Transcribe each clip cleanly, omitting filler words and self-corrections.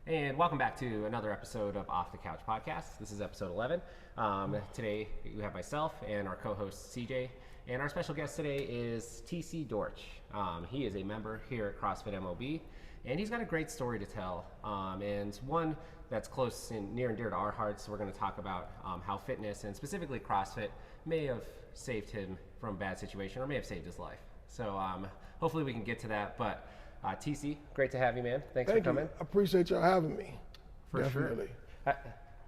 And welcome back to another episode of Off the Couch Podcast. This is episode 11. Today we have myself and our co-host CJ. And our special guest today is TC Dortch. He is a member here at CrossFit MOB. And he's got a great story to tell. And one that's close and near and dear to our hearts. We're going to talk about how fitness and specifically CrossFit may have saved him from a bad situation or may have saved his life. So hopefully we can get to that. But TC, great to have you, man. Thanks for coming. I appreciate y'all having me. For Definitely. sure.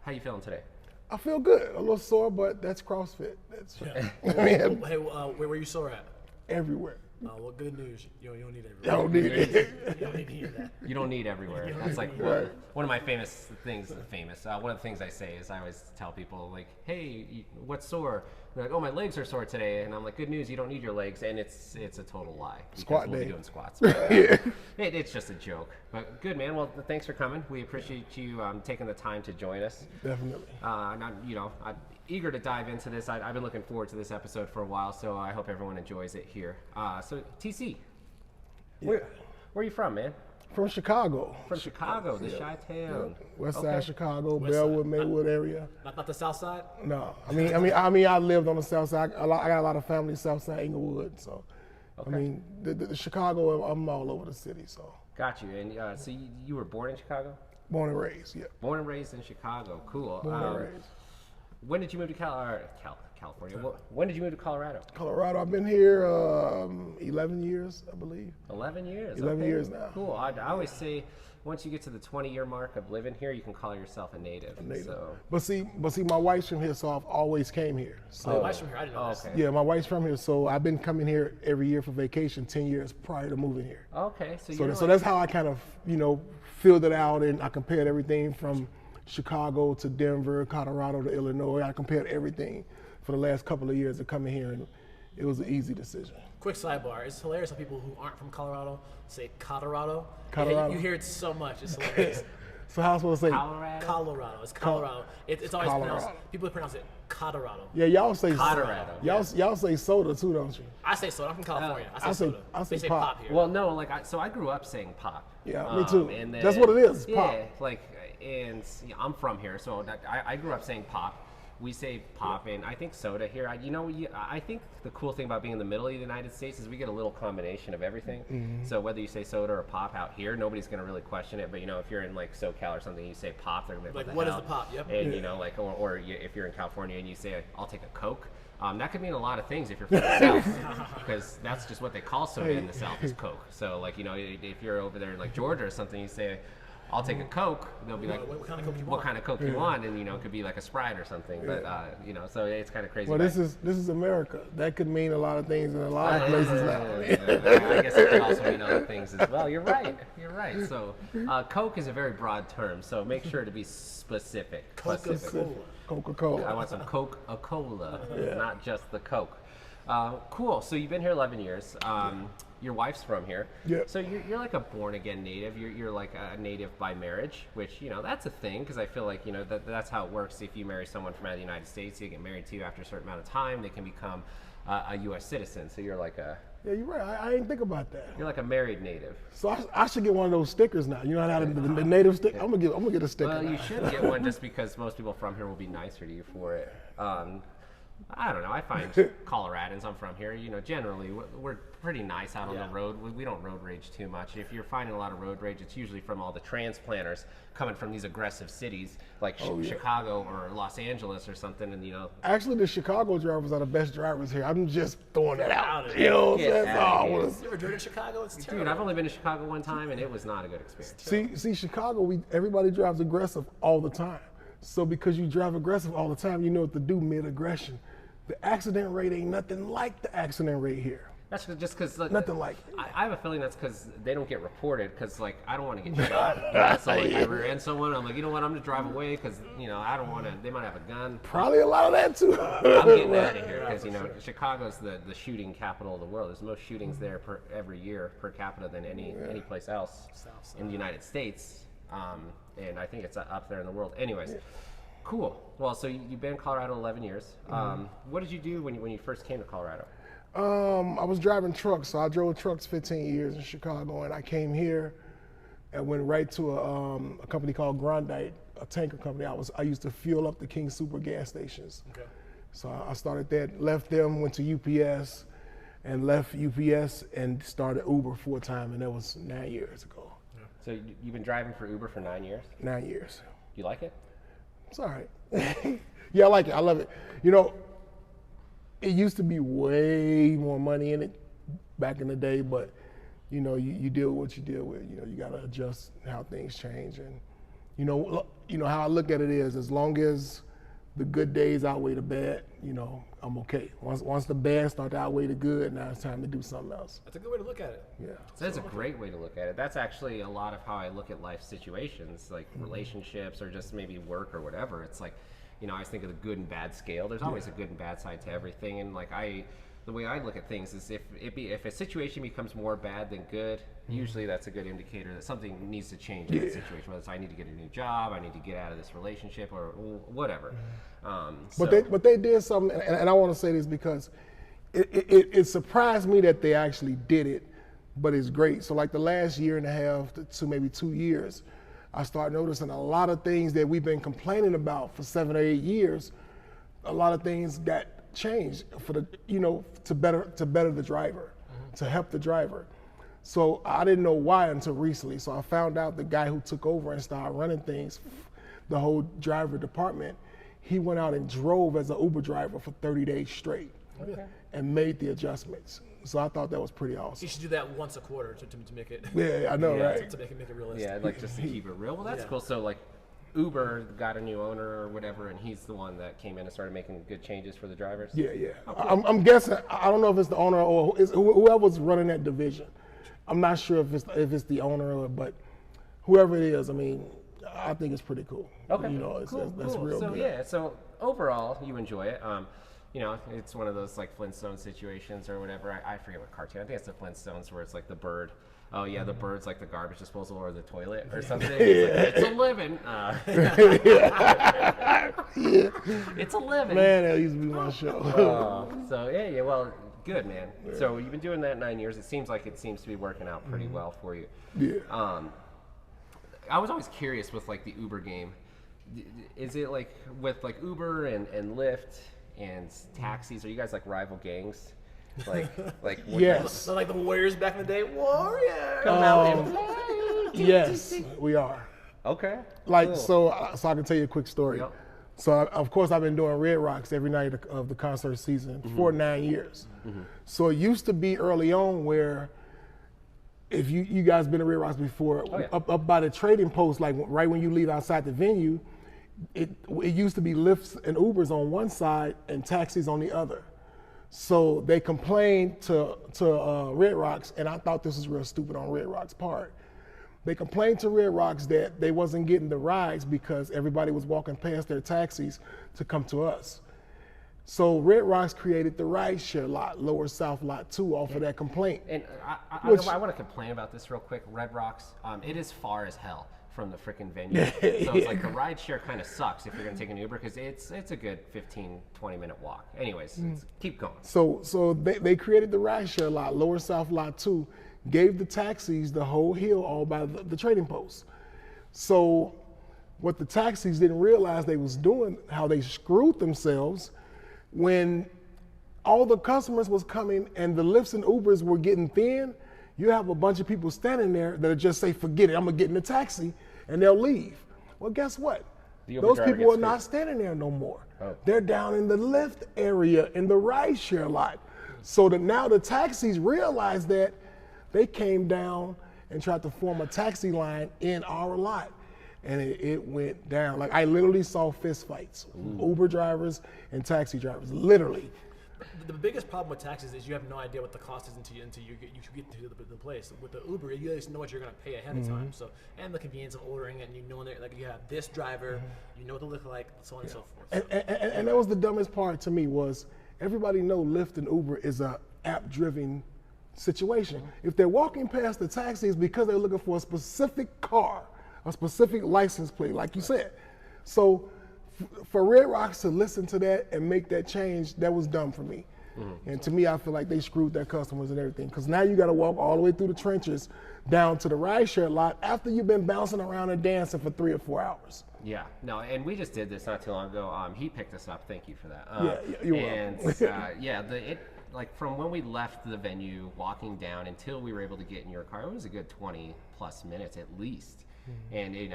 How you feeling today? I feel good. A little sore, but that's CrossFit. That's Hey, where were you sore at? everywhere. Well, good news. You don't need everywhere. I don't need it. You don't need to hear that. You don't need everywhere. That's like one of my famous things. One of the things I say is I always tell people like, "Hey, what's sore?" They're like, "Oh, my legs are sore today," and I'm like, "Good news, you don't need your legs," and it's a total lie. Squat we'll day. be doing squats. Yeah. It's just a joke. But good, man. Well, thanks for coming. We appreciate you taking the time to join us. Definitely. I'm eager to dive into this. I've been looking forward to this episode for a while, so I hope everyone enjoys it here. So, TC, where are you from, man? From Chicago. From Chicago, the Chi-Town. West side Chicago, West Bellwood, side. Maywood area. Not the south side? No, I lived on the south side. I got a lot of family south side Inglewood, so Okay. the Chicago. I'm all over the city, so Got you. And so you were born in Chicago? born and raised. Yeah, Born and raised in Chicago. Cool. born and raised. When did you move to California? When did you move to Colorado? Colorado. I've been here 11 years, I believe. 11 years. 11 okay. years now. Cool. I always say once you get to the 20-year mark of living here, you can call yourself a native. So, But see, my wife's from here, so I've always came here. So Oh, wife's from here. I didn't know this. okay. yeah, my wife's from here, so I've been coming here every year for vacation 10 years prior to moving here. Okay. So that's how I kind of, filled it out, and I compared everything from Chicago to Denver, Colorado to Illinois. I compared everything for the last couple of years of coming here, and it was an easy decision. Quick sidebar. It's hilarious how people who aren't from Colorado say Colorado. Colorado. You hear it so much. It's hilarious. So how am I supposed to say? Colorado. Colorado. It's Colorado. It's always Colorado. pronounced. People pronounce it Colorado. Yeah, y'all say Colorado. Y'all say soda too, don't you? I say soda. I'm from California. I I say- say soda. I say They say pop. pop here. Well, no, I grew up saying pop. Yeah, me too. And That's what it is, Yeah, pop. and I'm from here, so I grew up saying pop. We say pop, and I think soda here. I think the cool thing about being in the middle of the United States is we get a little combination of everything. Mm-hmm. So whether you say soda or pop out here, nobody's gonna really question it. But if you're in like SoCal or something, you say pop, they're gonna be like, what is hell? the pop? Yep. And if you're in California and you say, I'll take a Coke. That could mean a lot of things if you're from the South, because that's just what they call soda in the South is Coke. So if you're over there in like Georgia or something, you say, I'll take a Coke. They'll be like, What kind of Coke you what want? kind of Coke you want? And it could be like a Sprite or something. But so it's kind of crazy. Well, but- this is America. That could mean a lot of things in a lot of places now. I guess it could also mean other things as well. You're right. So Coke is a very broad term. So make sure to be specific. Coca-Cola. I Coca-Cola. want some Coca-Cola, not just the Coke. Cool. So you've been here 11 years. Your wife's from here. Yep. So you're like a born-again native. You're like a native by marriage, which, that's a thing because I feel like, that's how it works. If you marry someone from out of the United States, they get married to you after a certain amount of time. They can become a U.S. citizen. So you're like Yeah, you're right. I didn't think about that. you're like a married native. So I should get one of those stickers now. You know how the native stick? I'm gonna get a sticker. Well, now. you should get one just because most people from here will be nicer to you for it. I don't know. I find Coloradans, I'm from here, generally we're pretty nice out on the road. We don't road rage too much. If you're finding a lot of road rage, it's usually from all the transplanters coming from these aggressive cities like Chicago or Los Angeles or something. And, Actually, the Chicago drivers are the best drivers here. I'm just throwing that out. Get You know what I'm Get saying? That's outta all I here. wanna You ever driven to Chicago? It's terrible. dude, I've only been to Chicago one time and it was not a good experience. See, Chicago, everybody drives aggressive all the time. So because you drive aggressive all the time, you know what to do mid-aggression. The accident rate ain't nothing like the accident rate here. That's just because Nothing like it. I have a feeling that's because they don't get reported. Because I don't want to get shot. So if I ran someone, I'm like, you know what? I'm gonna drive away because I don't want to. They might have a gun. Probably a lot of that too. I'm getting out of here because Chicago's the shooting capital of the world. There's most shootings there every year per capita than any place else in the United States, and I think it's up there in the world. Anyways, cool. Well, so you've been in Colorado 11 years. What did you do when you first came to Colorado? I was driving trucks, so I drove trucks 15 years in Chicago, and I came here and went right to a company called Grandite, a tanker company. I used to fuel up the King Super gas stations. Okay. So I started that, left them, went to UPS, and left UPS and started Uber full time, and that was 9 years ago. So you've been driving for Uber for 9 years? 9 years. You like it? It's all right. Yeah, I like it. I love it. You know, it used to be way more money in it back in the day, but you know, you deal with what you deal with. You know, you got to adjust how things change, and you know how I look at it is, as long as the good days outweigh the bad, you know, I'm okay. Once the bad start to outweigh the good, now it's time to do something else. That's a good way to look at it. Yeah. That's a great way to look at it. That's actually a lot of how I look at life situations, like relationships or just maybe work or whatever. It's like, you know, I think of the good and bad scale. There's always a good and bad side to everything, and like the way I look at things is if a situation becomes more bad than good, usually that's a good indicator that something needs to change in that situation. Whether it's I need to get a new job, I need to get out of this relationship, or whatever. But they did something, and I want to say this because it surprised me that they actually did it, but it's great. So like the last year and a half to maybe 2 years, I started noticing a lot of things that we've been complaining about for 7 or 8 years. A lot of things got changed for the, you know, to better the driver, to help the driver. So I didn't know why until recently. So I found out the guy who took over and started running things, the whole driver department, he went out and drove as an Uber driver for 30 days straight and made the adjustments. So I thought that was pretty awesome. You should do that once a quarter to make it. Yeah, I know, right? To make it realistic. Yeah, like just to keep it real. Well, that's cool. So like Uber got a new owner or whatever, and he's the one that came in and started making good changes for the drivers? Yeah. I'm guessing, I don't know if it's the owner or whoever's running that division. I'm not sure if it's the owner, but whoever it is, I mean, I think it's pretty cool. Okay. You know, cool. That's real So good. yeah, so overall, you enjoy it. You know, it's one of those like Flintstone situations or whatever. I forget what cartoon. I think it's the Flintstones where it's like the bird. Oh yeah, the bird's like the garbage disposal or the toilet or something. It's a living. It's a living. Man, that used to be my show. So yeah. Well, good man. So you've been doing that 9 years. It seems to be working out pretty well for you. Yeah. I was always curious with like the Uber game. Is it like with like Uber and Lyft and taxis? Are you guys like rival gangs? Like Yes. So like the Warriors back in the day, Warrior. Come out and play. Yes, we are. Okay. Like cool. so I can tell you a quick story. Yep. So of course I've been doing Red Rocks every night of the concert season for 9 years. So it used to be early on where, if you guys been to Red Rocks before, up by the trading post, like right when you leave outside the venue, it used to be Lyfts and Ubers on one side and taxis on the other. So they complained to Red Rocks, and I thought this was real stupid on Red Rocks' part. They complained to Red Rocks that they wasn't getting the rides because everybody was walking past their taxis to come to us. So Red Rocks created the rideshare lot, Lower South Lot 2, off of that complaint. And I want to complain about this real quick. Red Rocks, it is far as hell from the freaking venue. So it's like the ride share kind of sucks if you're going to take an Uber because it's a good 15, 20-minute walk. Anyways, keep going. So they created the rideshare lot, Lower South Lot 2, gave the taxis the whole hill all by the trading post. So what the taxis didn't realize they was doing, how they screwed themselves, when all the customers was coming and the Lyfts and Ubers were getting thin, you have a bunch of people standing there that'll just say, forget it, I'm gonna get in a taxi, and they'll leave. Well, guess what? Those people are not standing there no more. They're down in the Lyft area in the rideshare lot. So that now the taxis realize that they came down and tried to form a taxi line in our lot. And it went down. Like I literally saw fist fights, Uber drivers and taxi drivers, literally. The biggest problem with taxis is you have no idea what the cost is until you get to the place. With the Uber, you guys know what you're going to pay ahead of time. So, and the convenience of ordering it, and you know that like you have this driver, you know what they look like, so on and so forth. And that was the dumbest part to me was everybody know Lyft and Uber is a app-driven situation. If they're walking past the taxis because they're looking for a specific car, a specific license plate, like you said. So for Red Rocks to listen to that and make that change, that was dumb for me. And to me, I feel like they screwed their customers and everything. Because now you got to walk all the way through the trenches down to the rideshare lot after you've been bouncing around and dancing for 3 or 4 hours. Yeah, no, and we just did this not too long ago. He picked us up. Thank you for that. You're and welcome. Like from when we left the venue, walking down until we were able to get in your car, it was a good 20 plus minutes at least. And it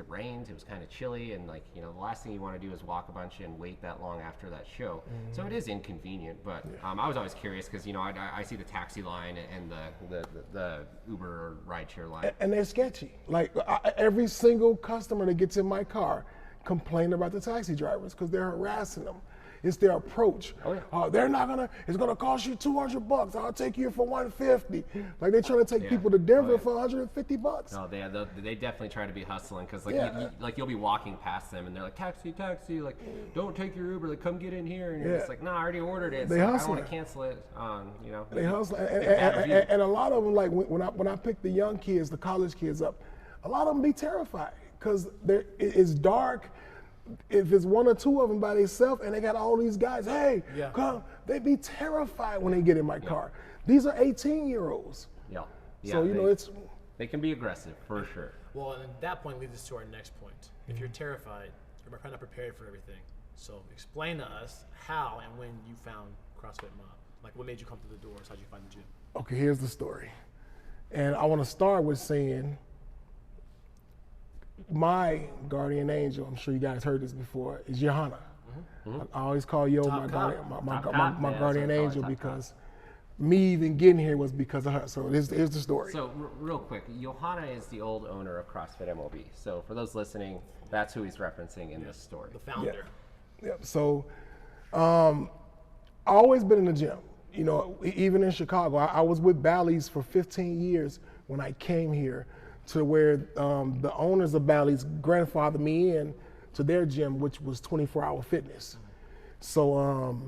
rained, it was kind of chilly, and like, the last thing you want to do is walk a bunch and wait that long after that show. So it is inconvenient, but I was always curious because I see the taxi line and the Uber or rideshare line, and they're sketchy. Like every single customer that gets in my car complained about the taxi drivers because they're harassing them. It's their approach. They're not gonna. It's gonna cost you $200. I'll take you for $150. Like they're trying to take people to Denver for $150. No, they definitely try to be hustling because you'll be walking past them and they're like taxi, like don't take your Uber, like come get in here, and you're just like no, I already ordered it. They hustle. I want to cancel it. They hustle, and a lot of them, like when I pick the young kids, the college kids up, a lot of them be terrified because it's dark. If it's 1 or 2 of them by themselves and they got all these guys, hey, come, they be terrified when they get in my car. These are 18-year-olds. Yeah. So, they can be aggressive for sure. Well, and that point leads us to our next point. If you're terrified, you're kind of prepared for everything. So explain to us how and when you found CrossFit Mob. Like what made you come to the doors? How'd you find the gym? Okay, here's the story. And I want to start with saying my guardian angel, I'm sure you guys heard this before, is Johanna. I always call Yo my guardian angel because me even getting here was because of her. So here's the story. So real quick, Johanna is the old owner of CrossFit MOB. So for those listening, that's who he's referencing in this story. The founder. Yeah. So I've always been in the gym. Even in Chicago, I was with Bally's for 15 years when I came here, to where the owners of Bally's grandfathered me in to their gym, which was 24-hour fitness. So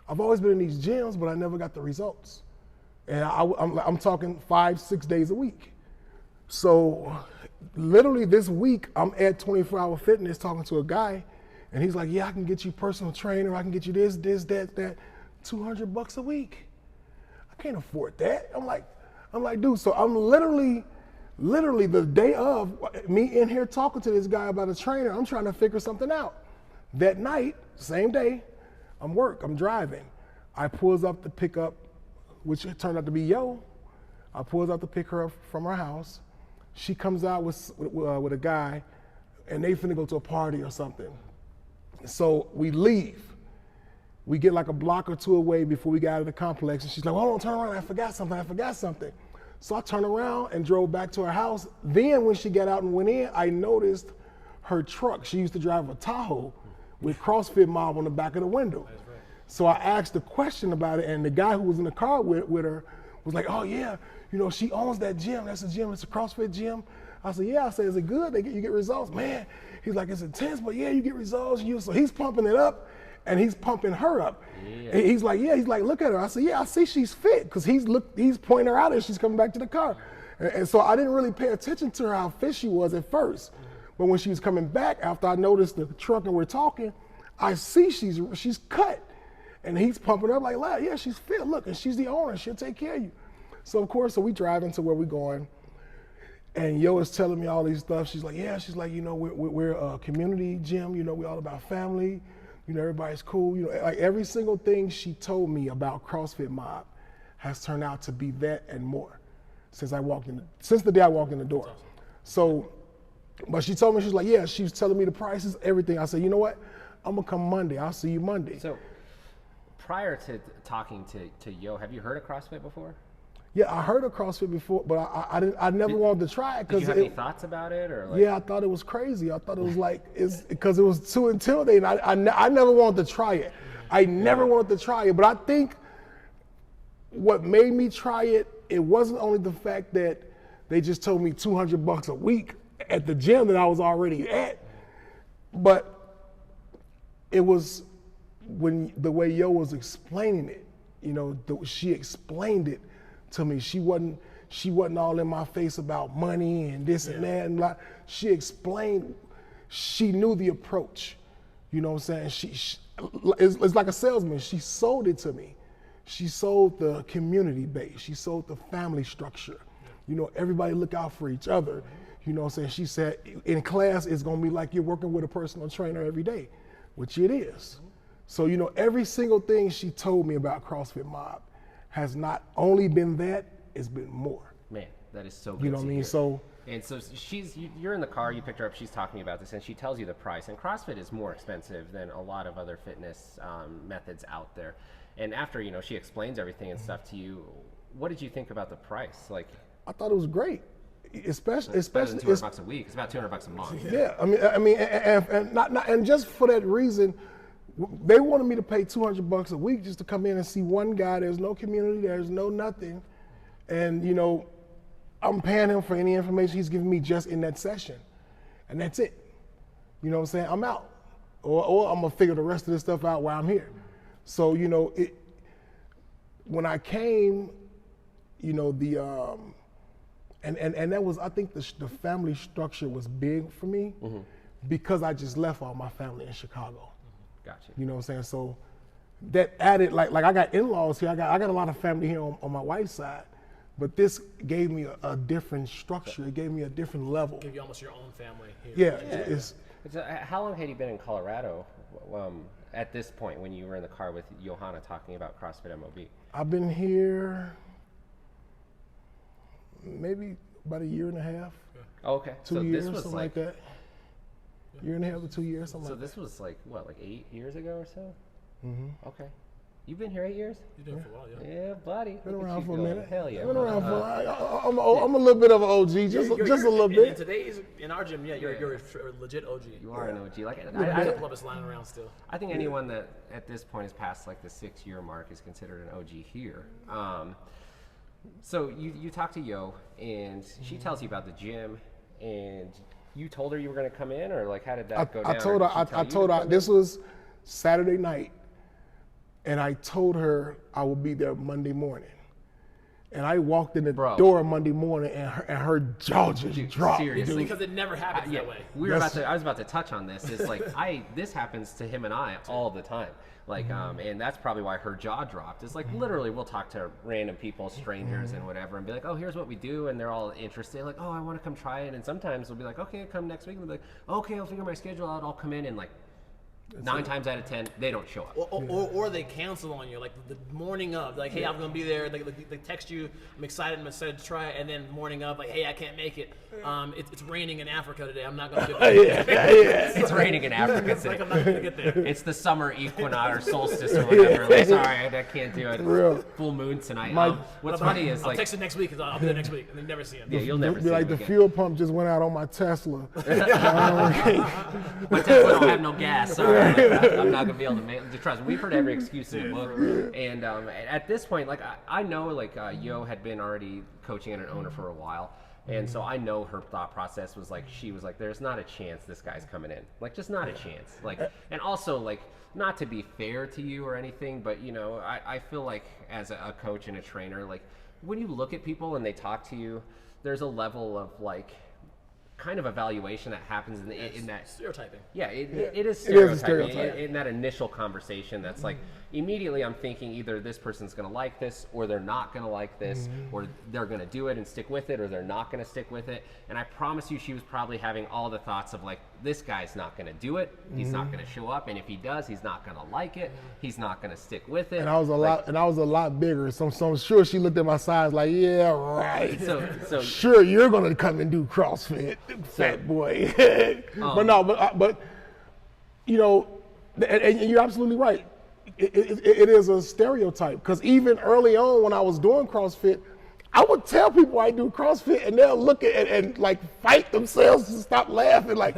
I've always been in these gyms, but I never got the results. And I'm talking 5-6 days a week. So literally this week, I'm at 24-hour fitness talking to a guy, and he's like, yeah, I can get you personal trainer, I can get you this, that, $200 a week. I can't afford that. I'm like, dude, so I'm literally the day of me in here talking to this guy about a trainer, I'm trying to figure something out. That night, same day, I'm driving. I pulls up to pick up, which turned out to be Yo. I pulls up to pick her up from her house. She comes out with a guy, and they finna go to a party or something. So we leave. We get like a block or 2 away before we got out of the complex, and she's like, hold on, turn around, I forgot something. So I turned around and drove back to her house. Then when she got out and went in, I noticed her truck. She used to drive a Tahoe with CrossFit Mob on the back of the window. That's right. So I asked a question about it, and the guy who was in the car with her was like, oh yeah, she owns that gym. That's a gym, it's a CrossFit gym. I said, yeah. I said, is it good? You get results? Man, he's like, it's intense, but yeah, you get results. So he's pumping it up, and he's pumping her up. Yeah. He's like, look at her. I said, yeah, I see she's fit, because he's pointing her out as she's coming back to the car. And so I didn't really pay attention to her how fit she was at first. But when she was coming back, after I noticed the truck and we're talking, I see she's cut. And he's pumping her up like, yeah, she's fit. Look, and she's the owner. She'll take care of you. So of course, we drive into where we're going. And Yo is telling me all these stuff. She's like, we're a community gym. We're all about family. Everybody's cool. Like every single thing she told me about CrossFit Mob has turned out to be that and more since the day I walked in the door. So, but she told me, she's like, yeah, she was telling me the prices, everything. I said, you know what? I'm gonna come Monday. I'll see you Monday. So prior to talking to Yo, have you heard of CrossFit before? Yeah, I heard of CrossFit before, but I never wanted to try it. Did you have any thoughts about it, or like? Yeah, I thought it was crazy. I thought it was like, because it was too intimidating. I never wanted to try it. I never wanted to try it, but I think what made me try it, it wasn't only the fact that they just told me $200 a week at the gym that I was already at, but it was when the way Yo was explaining it. She explained it to me. She wasn't all in my face about money and this and that, and she explained. She knew the approach. You know what I'm saying? it's like a salesman. She sold it to me. She sold the community base. She sold the family structure. You know, everybody look out for each other. You know what I'm saying? She said, in class, it's gonna be like you're working with a personal trainer every day, which it is. So, you know, every single thing she told me about CrossFit Mob has not only been that, it's been more. Man, that is so good. You know what I mean? So, and so you're in the car, you picked her up, she's talking about this, and she tells you the price. And CrossFit is more expensive than a lot of other fitness methods out there. And after, you know, she explains everything and stuff to you, what did you think about the price? Like, I thought it was great, especially it's better than $200 a week. It's about $200 a month. Yeah, and just for that reason, they wanted me to pay $200 a week just to come in and see one guy. There's no community, there's no nothing, and you know, I'm paying him for any information he's giving me just in that session, and that's it. You know what I'm saying? I'm out, or I'm gonna figure the rest of this stuff out while I'm here. So you know, when I came, you know, and that was, I think the family structure was big for me because I just left all my family in Chicago. Gotcha. You know what I'm saying? So that added, like I got in-laws here. I got a lot of family here on my wife's side, but this gave me a different structure. It gave me a different level. Give you almost your own family here. Yeah. How long had you been in Colorado at this point when you were in the car with Johanna talking about CrossFit MOB? I've been here maybe about a year and a half. Oh, okay. 2 years, something like that. Year and a half to 2 years, something like that. So this was like, what, like 8 years ago or so? Mm-hmm. Okay. You've been here 8 years? You've been here for a while, yeah. Yeah, buddy. Been Look at around you for a going. minute. Hell yeah. Been around for I'm a little bit of an OG, just a little bit. In today's, in our gym, you're a legit OG. You are an OG. Like, I have Columbus lying around still. I think anyone that at this point is past like the 6-year mark is considered an OG here. So you talk to Yo, and she tells you about the gym, and you told her you were going to come in, or like how did that go down? I told her this was Saturday night, and I told her I would be there Monday morning. And I walked in the door Monday morning, and her jaw just dropped. Seriously, because it never happens that way. I was about to touch on this. It's like this happens to him and I all the time. Like, and that's probably why her jaw dropped. It's like literally, we'll talk to random people, strangers, and whatever, and be like, "Oh, here's what we do," and they're all interested. Like, "Oh, I want to come try it." And sometimes we'll be like, "Okay, come next week." And they'll be like, "Okay, I'll figure my schedule out. I'll come in," and like 9 times out of 10, they don't show up. Or they cancel on you, like the morning of, like, "Hey, I'm gonna be there." They text you, I'm excited to try it," and then morning of, like, "Hey, I can't make it. It's raining in Africa today. I'm not gonna do it." It's raining in Africa. It's like I'm not gonna get there. It's the summer equinox or solstice or whatever. Like, sorry, I can't do it. Real. Full moon tonight. What's funny is I'll like, text you next week because I'll be there next week, and then never see him. yeah, you'll never Be see like him the again. fuel pump just went out on my Tesla. My Tesla don't have no gas. Sorry, I'm not gonna be able to make. Trust me, we've heard every excuse in the book. And at this point, like I know, like Yo had been already coaching at an owner for a while, and so I know her thought process was like, she was like, "There's not a chance this guy's coming in. Like, just not a chance." Like, and also like, not to be fair to you or anything, but you know, I feel like as a coach and a trainer, like when you look at people and they talk to you, there's a level of like kind of evaluation that happens in that stereotyping. Yeah, it is stereotyping. in that initial conversation. That's like immediately I'm thinking either this person's going to like this, or they're not going to like this, or they're going to do it and stick with it, or they're not going to stick with it. And I promise you, she was probably having all the thoughts of like, this guy's not going to do it. He's not going to show up, and if he does, he's not going to like it. He's not going to stick with it. And I was a lot bigger, so I'm sure she looked at my size like, "Yeah, right. So Sure, you're gonna come and do CrossFit, fat boy." but you know, and you're absolutely right. It is a stereotype, because even early on when I was doing CrossFit, I would tell people I do CrossFit, and they'll look at it and like fight themselves to stop laughing, like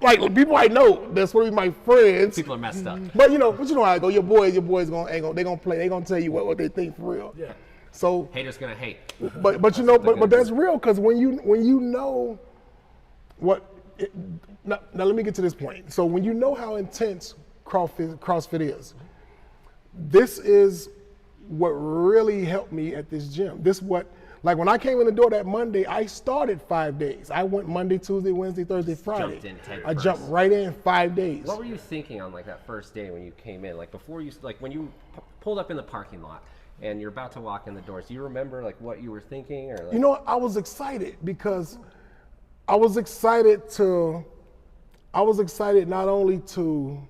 people I know that's supposed to be my friends. people are messed up. But you know how I go. Your boys gonna play. They gonna tell you what they think for real. Yeah. So Haters gonna hate. but you know, but that's real, because when you know what. Now let me get to this point. So when you know how intense CrossFit is, this is what really helped me at this gym. This what, Like when I came in the door that Monday, I started 5 days. I went Monday, Tuesday, Wednesday, Thursday, Friday. I jumped right in 5 days. What were you thinking on like that first day when you came in? Like before you, like when you pulled up in the parking lot and you're about to walk in the doors, do you remember like what you were thinking? Or like... You know, I was excited because I was excited not only to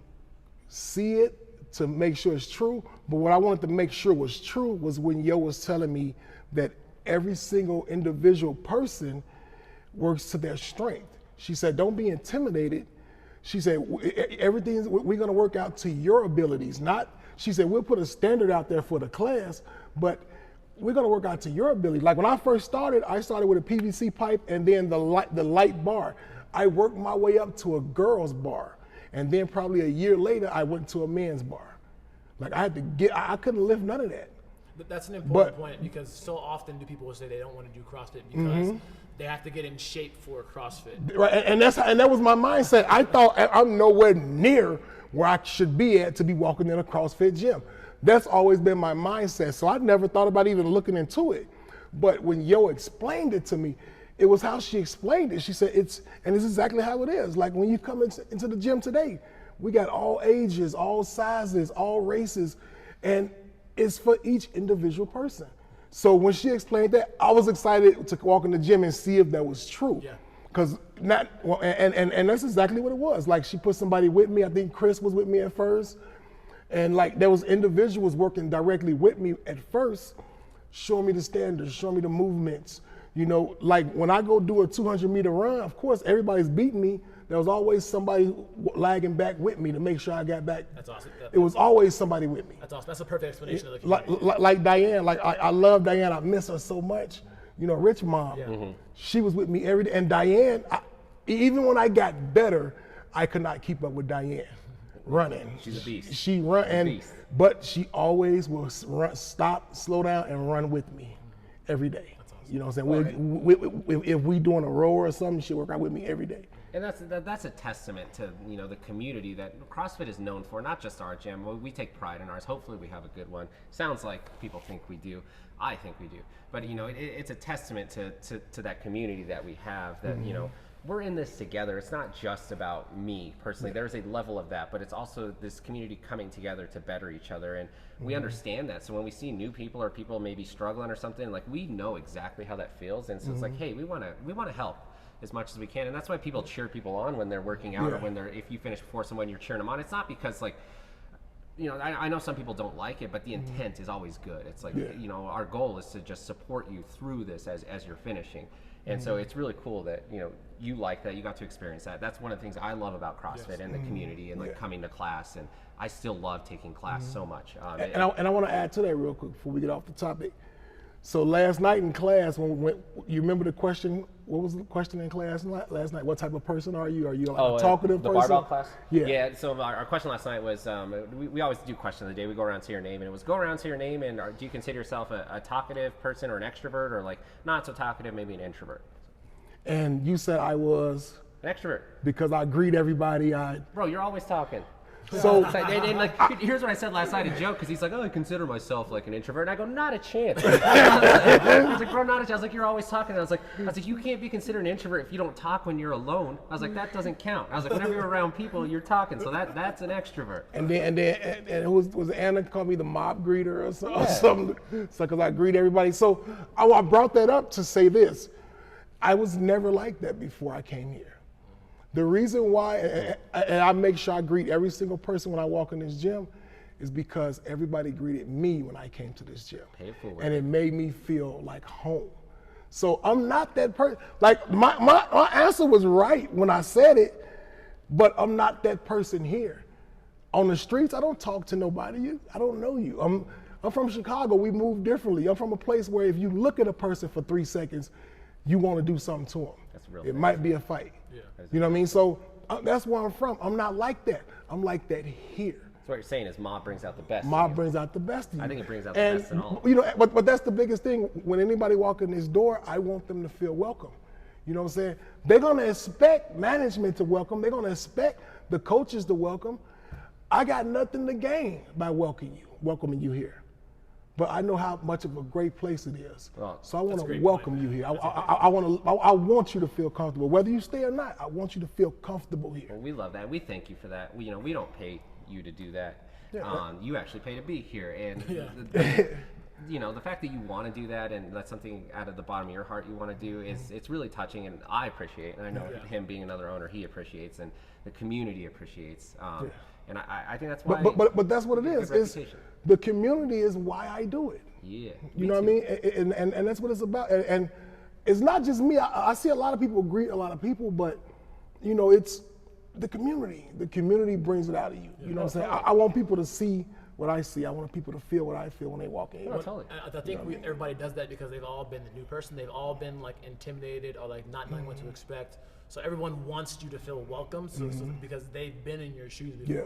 see it, to make sure it's true, but what I wanted to make sure was true was when Yo was telling me that every single individual person works to their strength. She said, don't be intimidated. She said, everything, we're gonna work out to your abilities. She said, we'll put a standard out there for the class, but we're gonna work out to your ability. Like when I first started, I started with a PVC pipe and then the light bar. I worked my way up to a girl's bar. And then probably a year later, I went to a men's bar. Like I couldn't lift none of that. But that's an important point because so often do people say they don't want to do CrossFit because they have to get in shape for CrossFit. Right, and that was my mindset. I thought I'm nowhere near where I should be at to be walking in a CrossFit gym. That's always been my mindset. So I never thought about even looking into it. But when Yo explained it to me, it was how she explained it. She said it's exactly how it is. Like when you come into the gym today, we got all ages, all sizes, all races, and it's for each individual person. So when she explained that, I was excited to walk in the gym and see if that was true. Yeah. And that's exactly what it was. Like she put somebody with me. I think Chris was with me at first. And like there was individuals working directly with me at first, showing me the standards, showing me the movements. You know, like when I go do a 200-meter run, of course, everybody's beating me. There was always somebody lagging back with me to make sure I got back. That's awesome. It was always somebody with me. That's awesome. That's a perfect explanation of the community. Like Diane, like I love Diane. I miss her so much. You know, Rich Mom, she was with me every day. And Diane, even when I got better, I could not keep up with Diane running. She's a beast. She run, but she always will stop, slow down, and run with me every day. You know what I'm saying? If we doing a row or something, she'll work out with me every day. And that's a testament to the community that CrossFit is known for. Not just our gym. Well, we take pride in ours. Hopefully, we have a good one. Sounds like people think we do. I think we do. But it's a testament to that community that we have. That we're in this together. It's not just about me personally. There's a level of that, but it's also this community coming together to better each other, and we understand that. So when we see new people or people maybe struggling or something, like we know exactly how that feels, and so it's like, hey, we want to help as much as we can, and that's why people cheer people on when they're working out or when if you finish before someone, you're cheering them on. It's not because like. I know some people don't like it, but the intent is always good. It's like, our goal is to just support you through this as you're finishing. And so it's really cool that, you like that, you got to experience that. That's one of the things I love about CrossFit and the community and like coming to class. And I still love taking class so much. And I want to add to that real quick before we get off the topic. So last night in class, when you remember the question, what was the question in class last night? What type of person are you? Are you like a talkative person? The barbell class? Yeah. So our question last night was, we always do question of the day. We go around to your name, and it was go around to your name, and do you consider yourself a talkative person or an extrovert, or like not so talkative, maybe an introvert? And you said I was? An extrovert. Because I greet everybody. Bro, you're always talking. So like, here's what I said last night, a joke, because he's like, I consider myself like an introvert, and I go, not a chance. I was like, bro, not a chance. I was like, you're always talking. I was like, you can't be considered an introvert if you don't talk when you're alone. I was like, that doesn't count. I was like, whenever you're around people, you're talking, so that's an extrovert. And it was Anna called me the mob greeter or something, so because I greet everybody. So I brought that up to say this: I was never like that before I came here. The reason why, and I make sure I greet every single person when I walk in this gym, is because everybody greeted me when I came to this gym. And it made me feel like home. So I'm not that person. Like my answer was right when I said it, but I'm not that person here. On the streets, I don't talk to nobody. I don't know you. I'm from Chicago. We move differently. I'm from a place where if you look at a person for 3 seconds, you want to do something to them. That's real. It might be a fight. Yeah. You know what I mean? So that's where I'm from. I'm not like that. I'm like that here. So what you're saying is mob brings out the best. Mob brings out the best in you. I think it brings out the best in all. But that's the biggest thing. When anybody walk in this door, I want them to feel welcome. You know what I'm saying? They're going to expect management to welcome. They're going to expect the coaches to welcome. I got nothing to gain by welcoming you here. but I know how much of a great place it is. Well, So I want that's a to great welcome point, you man. here. I want you to feel comfortable, whether you stay or not. I want you to feel comfortable here. Well, we love that. We thank you for that. We don't pay you to do that. Yeah. You actually pay to be here, and the fact that you want to do that, and that's something out of the bottom of your heart you want to do, it's really touching, and I appreciate. And I know him being another owner, he appreciates, and the community appreciates. And I think that's why. But that's what it is. It's, the community is why I do it. Yeah. You know what I mean? And that's what it's about. And it's not just me. I see a lot of people greet a lot of people, but it's the community. The community brings it out of you. You know what I'm saying? I want people to see what I see. I want people to feel what I feel when they walk in. Oh, totally. I think everybody does that because they've all been the new person. They've all been like intimidated or like not knowing what to expect. So everyone wants you to feel welcome because they've been in your shoes before. Yeah.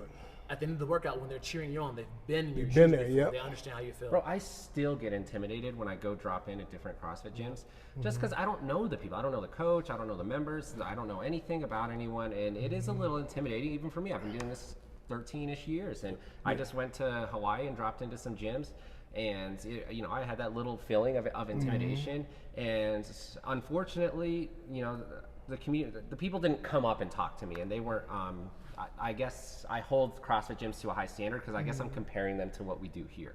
At the end of the workout, when they're cheering you on, they've been in your shoes been there, before. yep. They understand how you feel. Bro, I still get intimidated when I go drop in at different CrossFit gyms, just because I don't know the people. I don't know the coach. I don't know the members. I don't know anything about anyone, and it is a little intimidating, even for me. I've been doing this 13-ish years, and I just went to Hawaii and dropped into some gyms, and I had that little feeling of intimidation, and unfortunately, the community, the people didn't come up and talk to me, and they weren't. I guess I hold CrossFit gyms to a high standard because I guess I'm comparing them to what we do here,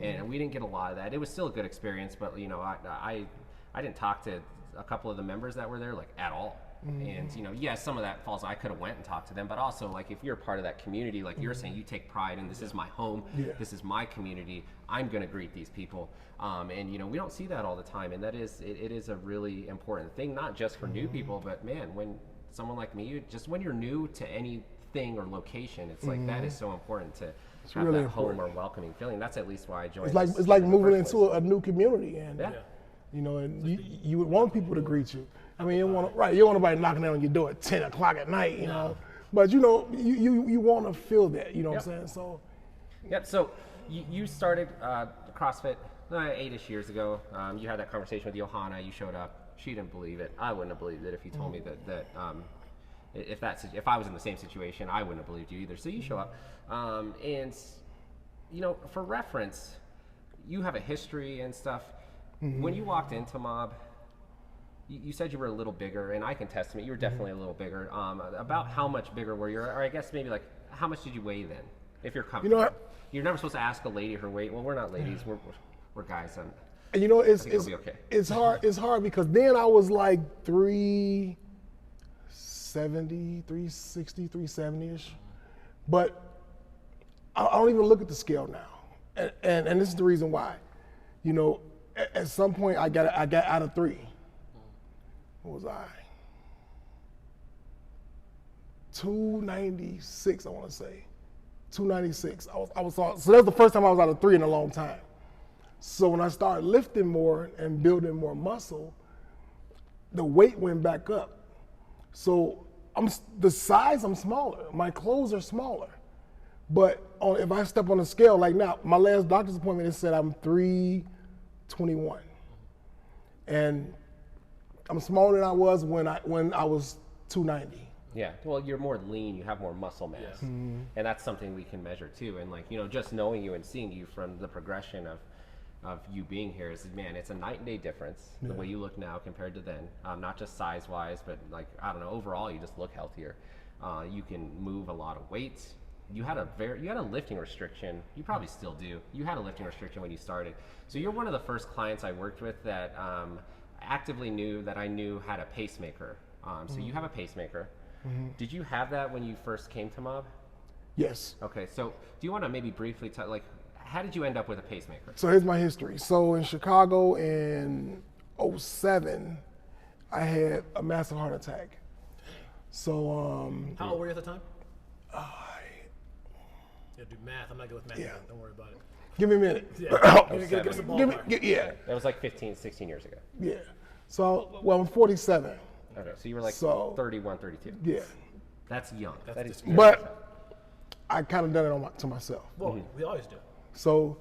and we didn't get a lot of that. It was still a good experience, but I didn't talk to a couple of the members that were there like at all. And yes, some of that falls. I could have went and talked to them, but also like if you're part of that community, like you're saying, you take pride in this is my home, this is my community. I'm gonna greet these people, and we don't see that all the time, and that is it is a really important thing, not just for new people, but man, when someone like me, just when you're new to anything or location, it's like that is so important to have really that important. home or welcoming feeling. That's at least why I joined. It's like moving into a new community, and and you would want people to greet you. I mean, you don't want nobody knocking on your door at 10 o'clock at night, But you want to feel that, you know what I'm saying? So. Yep. So you started CrossFit 8-ish years ago. You had that conversation with Johanna. You showed up. She didn't believe it. I wouldn't have believed it if you told me that if I was in the same situation, I wouldn't have believed you either. So you show up, and for reference, you have a history and stuff. When you walked into Mob, you said you were a little bigger, and I can testament you were definitely a little bigger. About how much bigger were you, or I guess maybe like how much did you weigh then, if you're comfortable? You're never supposed to ask a lady her weight. Well, we're not ladies. We're guys. It's hard. It's hard because then I was like 370, 360, 370-ish. But I don't even look at the scale now. And this is the reason why. At some point I got out of 3. What was I? 296, I want to say. 296. I was so that was the first time I was out of 3 in a long time. So when I started lifting more and building more muscle, the weight went back up. So the size, I'm smaller. My clothes are smaller. But if I step on the scale, like now, my last doctor's appointment, it said I'm 321. And I'm smaller than I was when I was 290. Yeah, well, you're more lean, you have more muscle mass, and that's something we can measure too. And just knowing you and seeing you from the progression of you being here is, man, it's a night and day difference. The way you look now compared to then, not just size wise, but like, I don't know, overall you just look healthier. You can move a lot of weights. You had a lifting restriction. You probably still do. You had a lifting restriction when you started. So you're one of the first clients I worked with that actively knew that I knew had a pacemaker. So you have a pacemaker. Did you have that when you first came to Mob? Yes. Okay, so do you want to maybe briefly tell, like, how did you end up with a pacemaker? So here's my history. So in Chicago in 2007, I had a massive heart attack. So how old were you at the time? Do math. I'm not good with math. Yeah. Don't worry about it. Give me a minute. Give us a ballpark. That was like 15, 16 years ago. Yeah. So, I'm 47. Okay, so you were like 31, 32. Yeah. That's young. That is But I kind of done it to myself. Well, we always do. So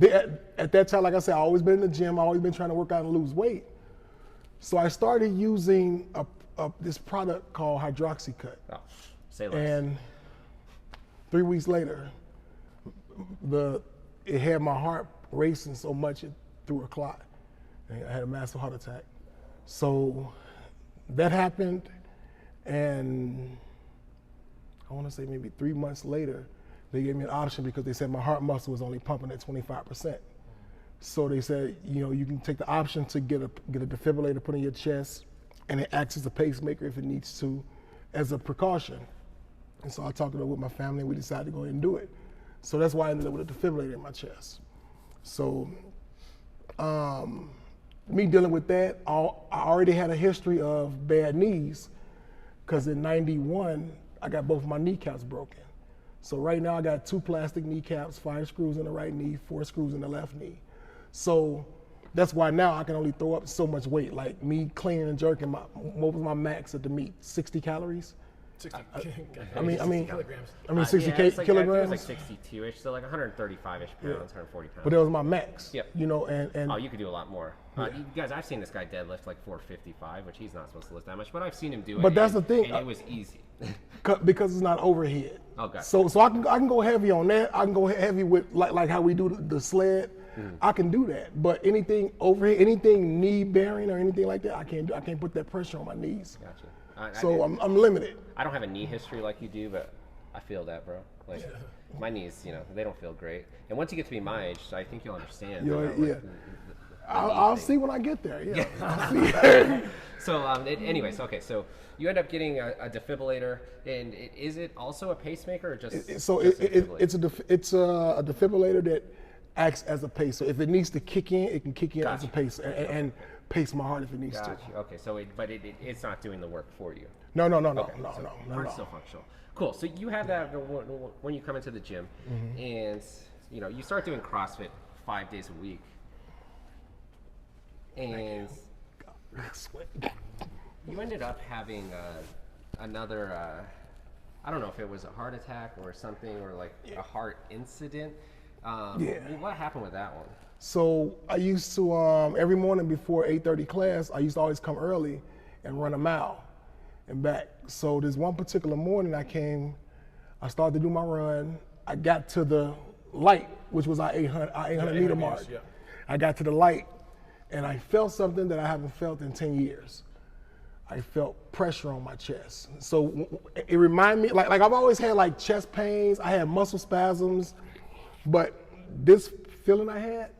at that time, like I said, I always been in the gym. I always been trying to work out and lose weight. So I started using this product called Hydroxycut. Oh, say less. And 3 weeks later, it had my heart racing so much it threw a clot. And I had a massive heart attack. So that happened, and I want to say maybe 3 months later, they gave me an option because they said my heart muscle was only pumping at 25%. So they said, you can take the option to get a defibrillator put in your chest, and it acts as a pacemaker if it needs to, as a precaution. And so I talked it up with my family, and we decided to go ahead and do it. So that's why I ended up with a defibrillator in my chest. So me dealing with that, I already had a history of bad knees, because in '91, I got both my kneecaps broken. So right now I got 2 plastic kneecaps, 5 screws in the right knee, 4 screws in the left knee. So that's why now I can only throw up so much weight. Like me cleaning and jerking, what was my max at the meet? 60 calories? 60 I mean, 60 kilograms. 60 yeah, it's like, kilograms. I think it was like 62-ish, so like 135-ish pounds, 140 pounds. But that was my max. Yep. And oh, you could do a lot more. You guys, I've seen this guy deadlift like 455, which he's not supposed to lift that much, but I've seen him do it. But that's the thing. And it was easy. Because it's not overhead. Okay. So I can go heavy on that. I can go heavy with like how we do the sled. I can do that. But anything overhead, anything knee bearing or anything like that, I can't do. I can't put that pressure on my knees. Gotcha. I'm limited. I don't have a knee history like you do, but I feel that, bro. Like my knees, they don't feel great. And once you get to be my age, I think you'll understand. I'll see when I get there. Yeah. I'll see. So, anyways, okay. So you end up getting a defibrillator, and is it also a pacemaker or just? It's a defibrillator that acts as a pace. So if it needs to kick in, it can kick in as a pace and pace my heart if it needs to. Okay. So, it's not doing the work for you. No. Heart's still functional. Cool. So you have that when you come into the gym, and you start doing CrossFit 5 days a week, and you ended up having another. I don't know if it was a heart attack or something, or like a heart incident. What happened with that one? So I used to every morning before 8:30 class, I used to always come early and run a mile and back. So this one particular morning I started to do my run. I got to the light, which was our 800 meter mark. Yeah. I got to the light, and I felt something that I haven't felt in 10 years. I felt pressure on my chest. So it reminded me, like I've always had like chest pains, I had muscle spasms, but this feeling I had,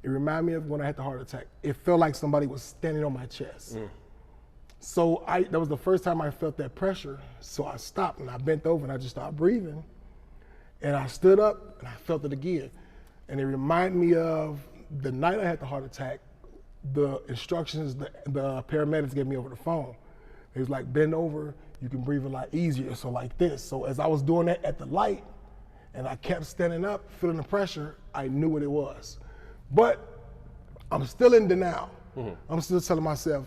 it reminded me of when I had the heart attack. It felt like somebody was standing on my chest. So that was the first time I felt that pressure. So I stopped and I bent over and I just started breathing. And I stood up and I felt it again. And it reminded me of the night I had the heart attack, the instructions the paramedics gave me over the phone. It was like, bend over, you can breathe a lot easier. So like this. So as I was doing that at the light and I kept standing up, feeling the pressure, I knew what it was. But I'm still in denial. I'm still telling myself,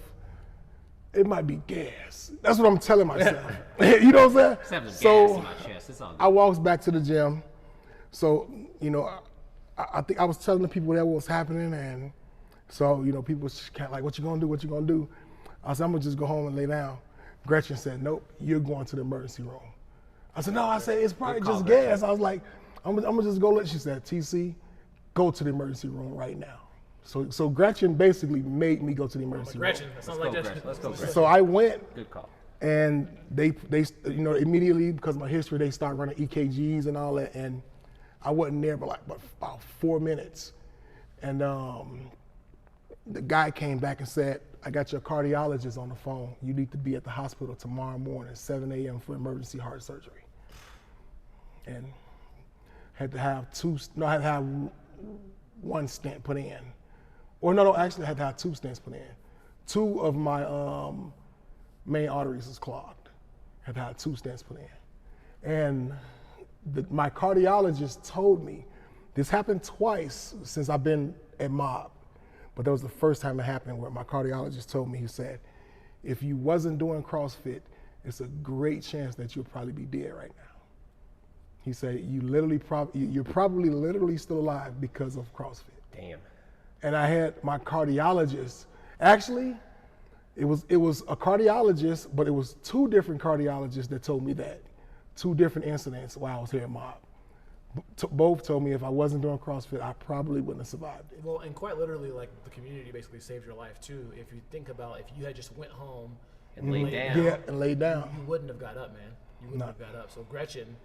it might be gas. That's what I'm telling myself. You know what I'm saying? So gas in my chest. It's all good. I walked back to the gym. So, I think I was telling the people that what was happening, and so, people was kind of like, what you gonna do? What you gonna do? I said, I'm gonna just go home and lay down. Gretchen said, nope, you're going to the emergency room. I said, no, it's probably just gas. I was like, I'm gonna just go. She said, TC, go to the emergency room right now. So Gretchen basically made me go to the emergency room. Gretchen, that sounds like Gretchen. Let's go, Gretchen. So I went. Good call. And they immediately, because of my history, they started running EKGs and all that, and I wasn't there but about 4 minutes. And the guy came back and said, I got your cardiologist on the phone. You need to be at the hospital tomorrow morning, 7 a.m. for emergency heart surgery. And had to have one stent put in. Or no, actually I had to have 2 stents put in. 2 of my main arteries was clogged. Had to have 2 stents put in. And my cardiologist told me, this happened twice since I've been at Mob, but that was the first time it happened where my cardiologist told me, he said, if you wasn't doing CrossFit, it's a great chance that you'll probably be dead right now. He said, you're probably literally still alive because of CrossFit. Damn. And I had my cardiologist, actually, it was a cardiologist, but it was 2 different cardiologists that told me that. 2 different incidents while I was here at Mob. both told me if I wasn't doing CrossFit, I probably wouldn't have survived it. Well, and quite literally, like the community basically saved your life too. If you think about if you had just went home And laid down. Yeah, and laid down. you wouldn't have got up, man. You wouldn't have got up. So Gretchen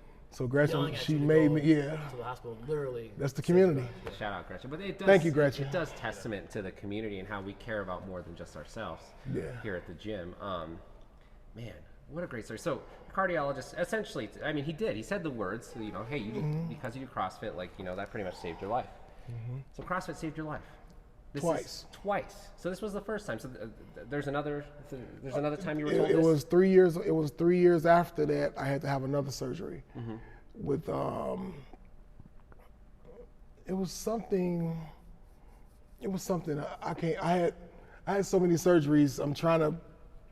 Gretchen, at she you to made go me, to the hospital, literally. That's the community. Shout out Gretchen. But it does, Thank you, Gretchen. It does testament to the community and how we care about more than just ourselves here at the gym. Man, what a great story. So cardiologist, essentially, I mean, he said the words, you know, hey, because you do CrossFit, like, you know, that pretty much saved your life. So CrossFit saved your life. Twice. So this was the first time. So there's another time you were told It this? was 3 years. It was 3 years after that I had to have another surgery. With it was something. I can't. I had so many surgeries. I'm trying to